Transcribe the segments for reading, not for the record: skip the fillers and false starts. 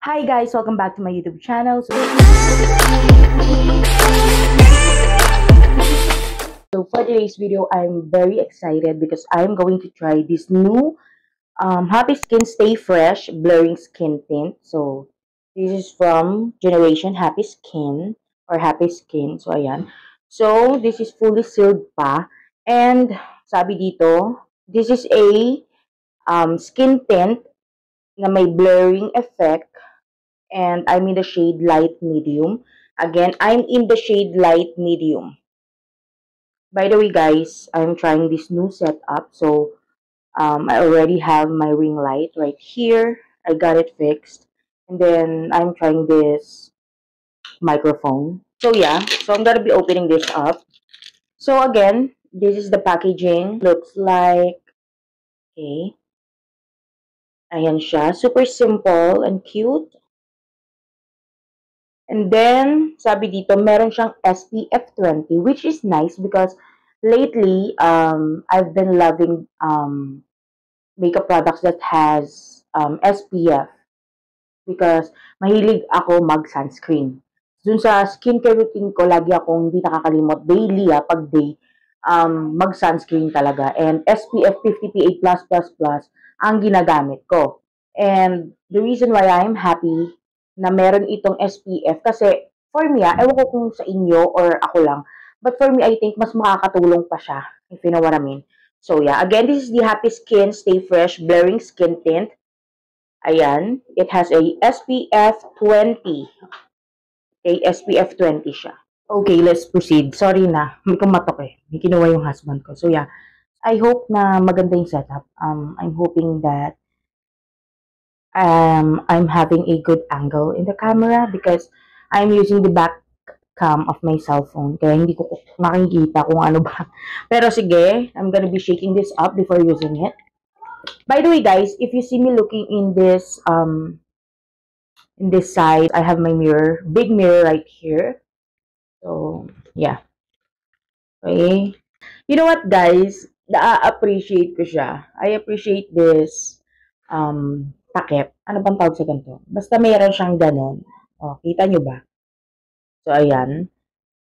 Hi guys, welcome back to my YouTube channel. So for today's video, I'm very excited because I'm going to try this new Happy Skin Stay Fresh Blurring Skin Tint. So this is from Generation Happy Skin or Happy Skin. So ayan. So this is fully sealed pa. And sabi dito, this is a skin tint na may blurring effect. And I'm in the shade light medium. Again, I'm in the shade light medium. By the way, guys, I'm trying this new setup. So, I already have my ring light right here. I got it fixed. And then, I'm trying this microphone. So, yeah. So, I'm gonna be opening this up. So, again, this is the packaging. Looks like, okay. Ayan siya. Super simple and cute. And then, sabi dito, meron siyang SPF 20, which is nice because lately, I've been loving makeup products that has SPF because mahilig ako mag-sunscreen. Dun sa skincare routine ko, lagi akong hindi nakakalimot daily, pag day, mag-sunscreen talaga. And SPF 50 PA+++ ang ginagamit ko. And the reason why I'm happy na meron itong SPF kasi for me, ewan ko kung sa inyo or ako lang, but for me, I think mas makakatulong pa siya, if you know what I mean. So yeah, again, this is the Happy Skin Stay Fresh Blurring Skin Tint. Ayan, it has a SPF 20. Okay, SPF 20 siya. Okay, let's proceed. Sorry na, may kumatok eh. May kinuha yung husband ko. So yeah, I hope na maganda yung setup. I'm hoping that I'm having a good angle in the camera because I'm using the back cam of my cell phone. Kaya hindi ko makikita kung ano ba. Pero sige, I'm gonna be shaking this up before using it. By the way, guys, if you see me looking in this side, I have my mirror, big mirror right here. So, yeah. Okay. You know what, guys? Na-appreciate ko siya. I appreciate this takip. Ano bang tawag sa ganito? Basta mayroon siyang ganon. Oh, kita nyo ba? So, ayan.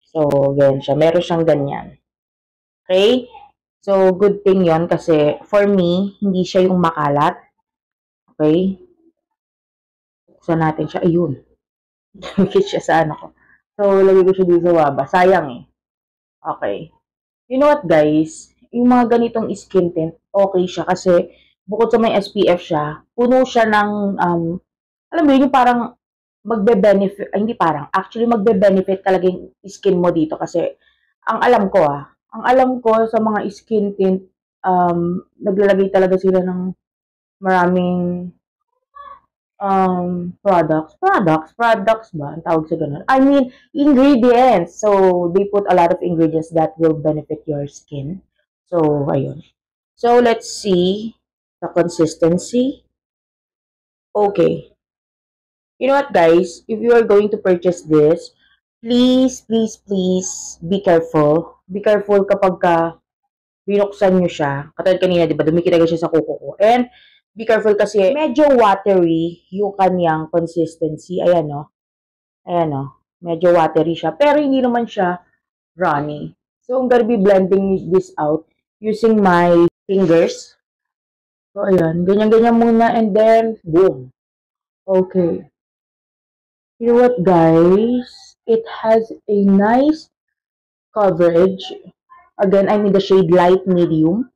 So, ganyan siya. Meron siyang ganyan. Okay? So, good thing yon kasi for me, hindi siya yung makalat. Okay? Buksan natin siya. Ayun. Dumikit siya sa ano ko. So, lagay ko siya dito sa waba. Sayang eh. Okay. You know what, guys? Yung mga ganitong skin tint, okay siya kasi bukod sa may SPF siya, puno siya ng, alam mo yun, yung parang magbe-benefit, ay, hindi parang, actually magbe-benefit talaga yung skin mo dito kasi ang alam ko sa mga skin tint, naglalagay talaga sila ng maraming products ba? Ang tawag sa ganun. I mean, ingredients. So, they put a lot of ingredients that will benefit your skin. So, ayun. So, let's see the consistency. Okay. You know what, guys? If you are going to purchase this, please, be careful. Be careful kapag binuksan nyo siya. Katulad kanina, di ba? Dumikit agad siya sa kuko ko. And, be careful kasi medyo watery yung kanyang consistency. Ayan, no? Ayan, no? Medyo watery siya. Pero hindi naman siya runny. So, I'm gonna be blending this out using my fingers. So, ayan. Ganyan-ganyan muna and then, boom. Okay. You know what, guys? It has a nice coverage. Again, I'm in the shade light medium.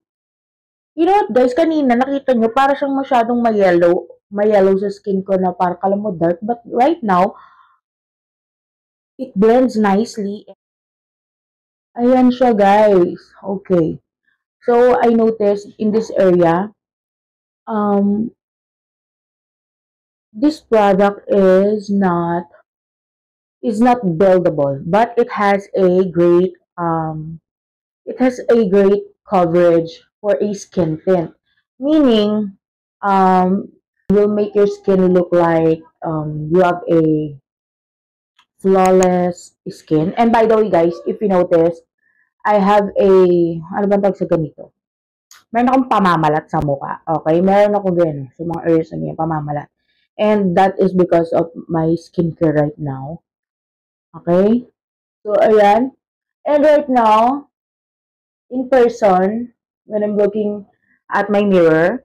You know what, guys? Kanina, nakita nyo, para siyang masyadong may-yellow sa skin ko na parang kala mo dark. But right now, it blends nicely. Ayan siya, guys. Okay. So, I noticed in this area, um, this product is not buildable, but it has a great coverage for a skin tint. Meaning, will make your skin look like you have a flawless skin. And by the way, guys, if you notice, I have ano bang tawag sa ganito? Meron akong pamamalat sa mukha. Okay? Meron ako ganyan sa mga areas na ganyan, pamamalat. And that is because of my skincare right now. Okay? So, ayan. And right now, in person, when I'm looking at my mirror,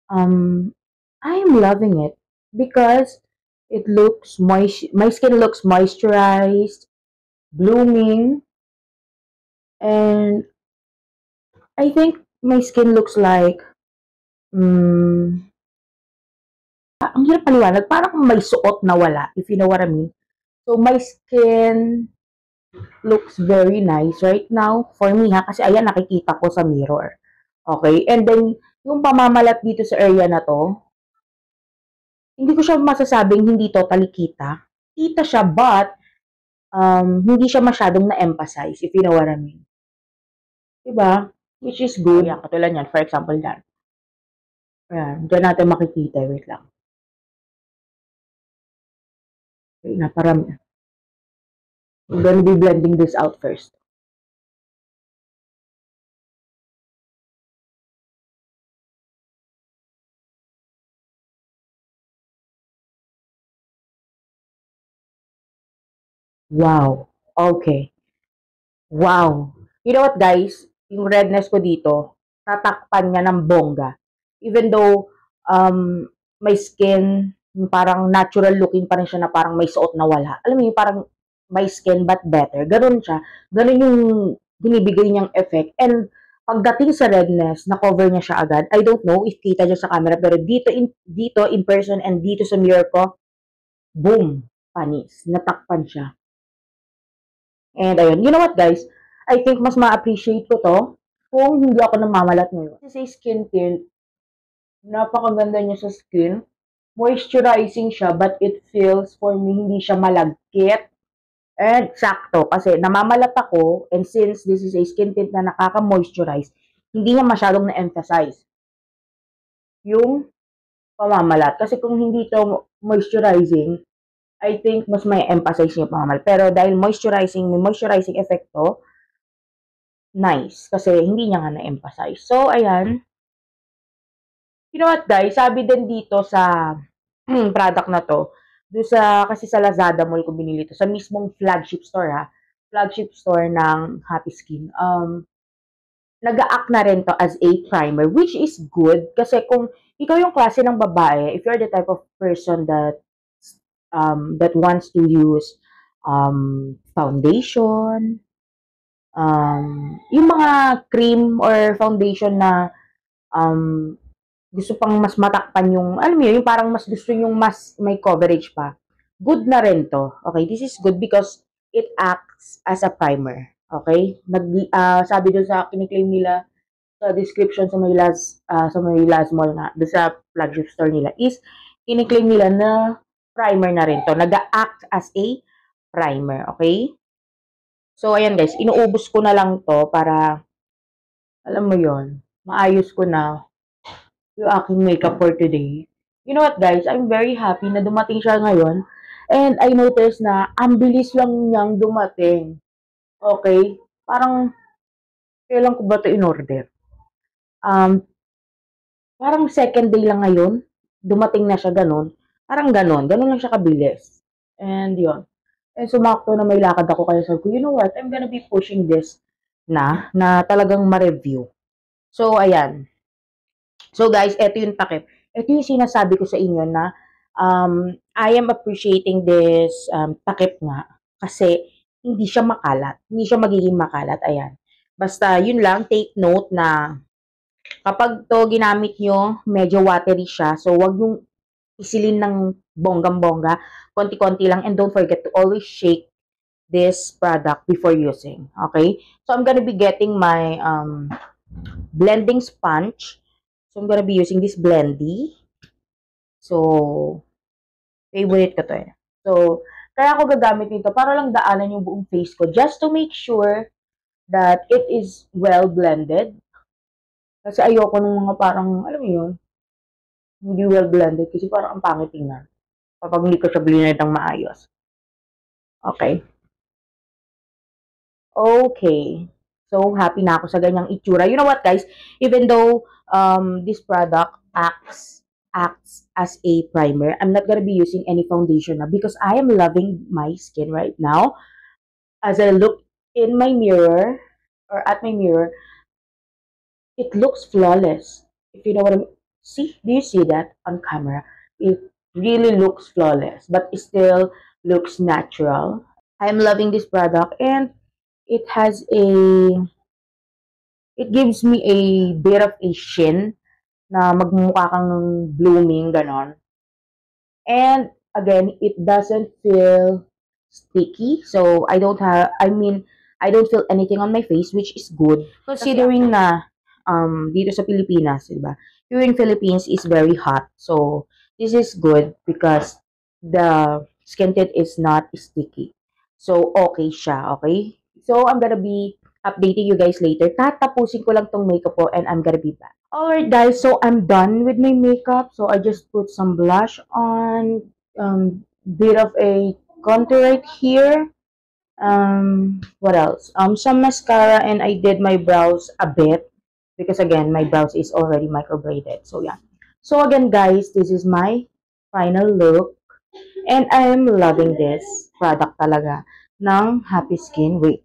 um, I'm loving it because it looks my skin looks moisturized, blooming, and I think my skin looks like, mm, ang hirap paliwanag, parang may suot na wala, if you know what I mean. So, my skin looks very nice right now for me ha, kasi ayan nakikita ko sa mirror. Okay? And then, yung pamamalat dito sa area na to, hindi ko siya masasabing hindi totally kita. Kita siya, but hindi siya masyadong na-emphasize, if you know what I mean. Diba? Which is good. Ayan, katulad yan. For example, yan. Ayan, dyan natin makikita. Wait lang. Okay, naparami. I'm gonna be blending this out first. Wow. Okay. Wow. You know what, guys? Yung redness ko dito, tatakpan niya ng bongga. Even though, my skin, yung parang natural looking pa rin siya na parang may suot na wala. Alam mo yung parang my skin but better. Ganun siya. Ganun yung binibigay niyang effect. And pagdating sa redness, na-cover niya siya agad. I don't know if kita niya sa camera, pero dito in person and dito sa mirror ko, boom, panis. Natakpan siya. And ayun, you know what guys? I think mas ma-appreciate ko to kung hindi ako namamalat ngayon. Kasi sa skin tint, napakaganda niya sa skin. Moisturizing siya, but it feels for me hindi siya malagkit. And sakto, kasi namamalat ako, and since this is a skin tint na nakaka-moisturize, hindi niya masyadong na-emphasize yung pamamalat. Kasi kung hindi to moisturizing, I think mas may emphasize yung pamamalat. Pero dahil may moisturizing effect to, nice. Kasi hindi niya nga na-emphasize. So, ayan. You know what, guys? Sabi din dito sa product na to, kasi sa Lazada Mall ko binili to, sa mismong flagship store ha, flagship store ng Happy Skin. Nag-a-act na rin to as a primer, which is good. Kasi kung ikaw yung klase ng babae, if you're the type of person that wants to use foundation, yung mga cream or foundation na um, gusto pang mas matakpan yung, alam mo yun, yung parang mas gusto yung mas may coverage pa. Good na rin to. Okay, this is good because it acts as a primer. Okay? Sabi doon sa kiniklaim nila sa description sa may last mall na, doon sa flagship store nila is kiniklaim nila na primer na rin to. Nag-act as a primer. Okay? So, ayan guys, inuubos ko na lang to para, alam mo yon, maayos ko na yung aking makeup for today. You know what guys, I'm very happy na dumating siya ngayon. And I noticed na ang bilis lang niyang dumating. Okay? Parang, kailan ko ba ito in-order? Um, Parang second day lang ngayon, dumating na siya ganun. Parang ganun lang siya kabilis. And yun. And sumakto na may lakad ako kaya sabi ko, you know what, I'm gonna be pushing this na talagang ma-review. So, ayan. So guys, eto yung takip. Ito yung sinasabi ko sa inyo na I am appreciating this takip nga kasi hindi siya makalat. Hindi siya magiging makalat. Ayan. Basta yun lang, take note na kapag to ginamit nyo, medyo watery siya. So wag yung isilin ng bonggang-bongga. Konti-konti lang. And don't forget to always shake this product before using. Okay? So I'm gonna be getting my blending sponge. So, I'm gonna be using this Blendy. So, favorite ko to eh. So, kaya ako gagamit nito para lang daanan yung buong face ko just to make sure that it is well blended. Kasi ayoko nung mga parang, alam mo yun, hindi well blended kasi parang ang pangit tingnan kapag hindi ko siya blended ng maayos. Okay. Okay. So, happy na ako sa ganyang itsura. You know what, guys? Even though this product acts acts as a primer. I'm not gonna be using any foundation now because I am loving my skin right now. As I look in my mirror or at my mirror, it looks flawless. If you know what I mean. See, do you see that on camera? It really looks flawless, but it still looks natural. I'm loving this product and it has it gives me a bit of a sheen na magmumukha kang blooming, ganon. And again, it doesn't feel sticky. So I don't feel anything on my face, which is good. Considering na dito sa Pilipinas, diba? Here in Philippines is very hot. So this is good because the skin tint is not sticky. So okay siya, okay? So I'm gonna be updating you guys later. Tatapusin ko lang tong makeup po and I'm gonna be back. Alright guys, so I'm done with my makeup. So I just put some blush on, bit of a contour right here. What else? Some mascara and I did my brows a bit because again, my brows is already microbladed. So yeah. So again guys, this is my final look and I am loving this product talaga ng Happy Skin. Wait,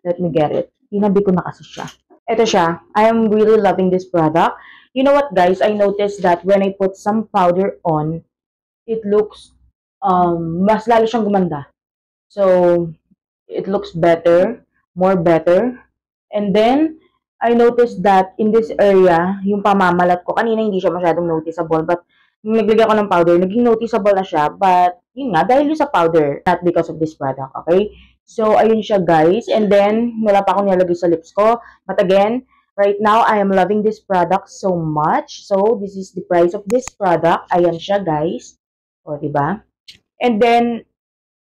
let me get it. Tinabi ko na kasi siya. Ito siya. I am really loving this product. You know what, guys? I noticed that when I put some powder on, it looks, mas lalo siyang gumanda. So, it looks better, more better. And then, I noticed that in this area, yung pamamalat ko, kanina hindi siya masyadong noticeable, but nung naglagay ko ng powder, naging noticeable na siya. But, yun nga, dahil sa powder, not because of this product, okay? So, ayun siya guys. And then, wala pa akong nilagay sa lips ko. But again, right now, I am loving this product so much. So, this is the price of this product. Ayan siya guys. O, diba? And then,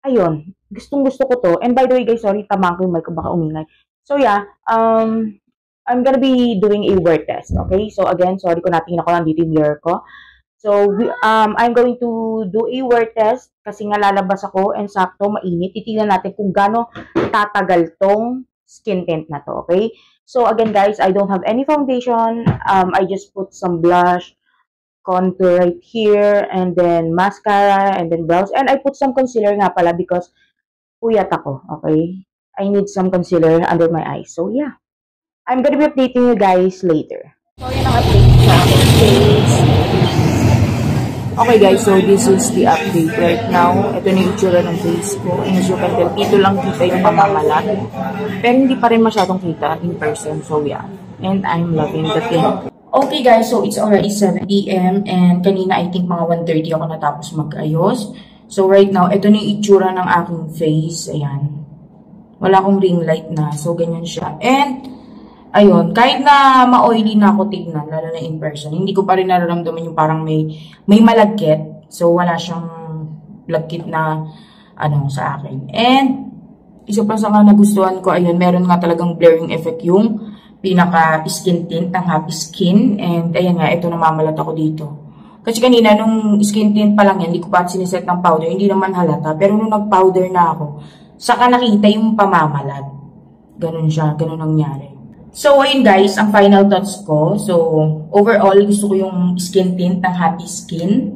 ayun. Gustong-gusto ko to. And by the way guys, sorry, tamang ko yung mic ko, baka umingay. So, yeah. I'm gonna be doing a wear test. Okay? So, again, sorry kung natingin ako nandito yung mirror ko. So, I'm going to do a wear test kasi nga lalabas ako and sakto mainit. Titignan natin kung gaano tatagal tong skin tint na to, okay? So, again guys, I don't have any foundation. I just put some blush, contour right here, and then mascara, and then brows. And I put some concealer nga pala because puyat ako, okay? I need some concealer under my eyes. So, yeah. I'm gonna be updating you guys later. So, yun ang update sa akin. Okay guys, so this is the update right now. Ito na yung itsura ng face ko. And as you can tell, dito lang kita yung pamamalat. Pero hindi pa rin masyadong kita in person. So yeah. And I'm loving the thing. Okay guys, so it's already 7 AM. And kanina I think mga 1:30 ako natapos mag-ayos. So right now, ito na yung itsura ng aking face. Ayan. Wala akong ring light na. So ganyan siya. And ayun, kahit na ma-oily na ako tignan, lalo na in person, hindi ko pa rin nararamdaman yung parang may malagkit. So, wala siyang lagkit na sa akin. And, isa pa sa nga nagustuhan ko, ayun, meron nga talagang blurring effect yung pinaka-skin tint ng Happy Skin. And, ayan nga, ito namamalat ako dito. Kasi kanina, nung skin tint pa lang yan, hindi ko pa siniset ng powder, hindi naman halata. Pero nung nag-powder na ako, saka nakita yung pamamalat. Ganun siya, ganun nangyari. So, ayun guys, ang final thoughts ko. So, overall, gusto ko yung skin tint ng Happy Skin.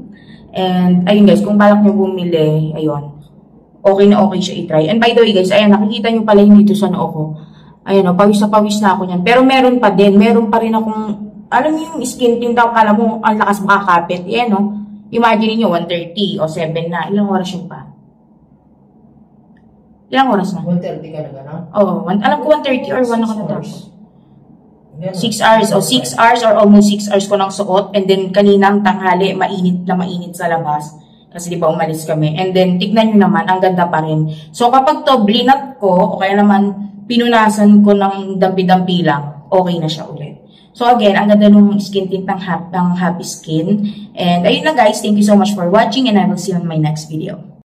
And, ayun guys, kung balak nyo bumili, ayun, okay na okay siya i-try. And by the way guys, ayan, nakikita nyo pala yung dito sa noo ko. Ayun, pawis na ako niyan. Pero meron pa rin akong, alam mo yung skin tint daw, kala mo, ang lakas makakapit. Ayan, no? Imagine niyo 1:30 o 7 na. Ilang oras yun pa? Ilang oras na? 1:30 ka na gano'n? Oo, alam ko 1:30 or 1 ako natapos. 6 hours o 6 hours or almost 6 hours ko nang suot. And then kaninang tanghali, mainit sa labas. Kasi di ba umalis kami. And then tignan nyo naman, ang ganda pa rin. So kapag to blinat ko, o kaya naman pinunasan ko ng dampi-dampi lang, okay na siya ulit. So again, ang ganda nung skin tint ng Happy Skin. And ayun na guys, thank you so much for watching and I will see you on my next video.